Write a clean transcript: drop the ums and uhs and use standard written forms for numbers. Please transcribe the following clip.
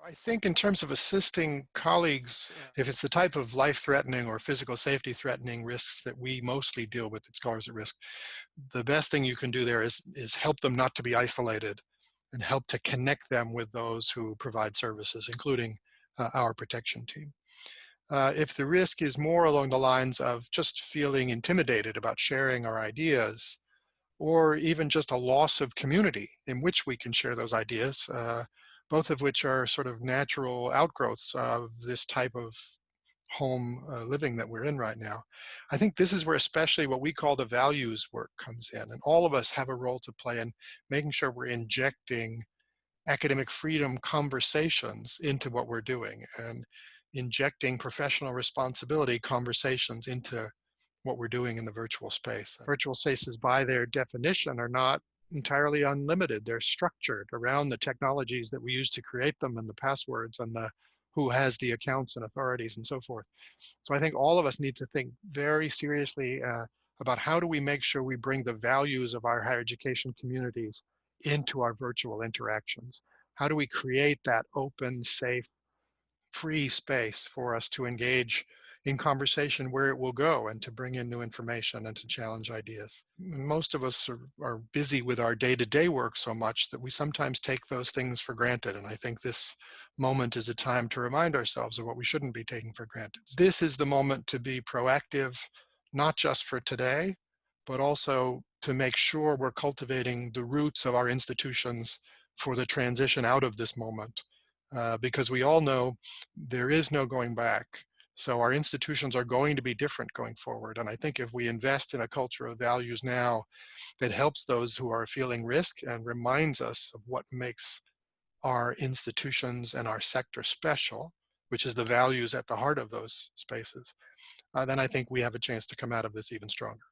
I think in terms of assisting colleagues, if it's the type of life-threatening or physical safety-threatening risks that we mostly deal with at Scholars at Risk, the best thing you can do there is help them not to be isolated and help to connect them with those who provide services, including our protection team. If the risk is more along the lines of just feeling intimidated about sharing our ideas, or even just a loss of community in which we can share those ideas, both of which are sort of natural outgrowths of this type of home living that we're in right now. I think this is where especially what we call the values work comes in, and all of us have a role to play in making sure we're injecting academic freedom conversations into what we're doing and injecting professional responsibility conversations into what we're doing in the virtual space. Virtual spaces, by their definition, are not entirely unlimited. They're structured around the technologies that we use to create them and the passwords and the who has the accounts and authorities and so forth. So I think all of us need to think very seriously about how do we make sure we bring the values of our higher education communities into our virtual interactions? How do we create that open, safe, free space for us to engage in conversation where it will go and to bring in new information and to challenge ideas? Most of us are busy with our day-to-day work so much that we sometimes take those things for granted. And I think this moment is a time to remind ourselves of what we shouldn't be taking for granted. This is the moment to be proactive, not just for today, but also to make sure we're cultivating the roots of our institutions for the transition out of this moment. Because we all know there is no going back. So our institutions are going to be different going forward. And I think if we invest in a culture of values now that helps those who are feeling risk and reminds us of what makes our institutions and our sector special, which is the values at the heart of those spaces, then I think we have a chance to come out of this even stronger.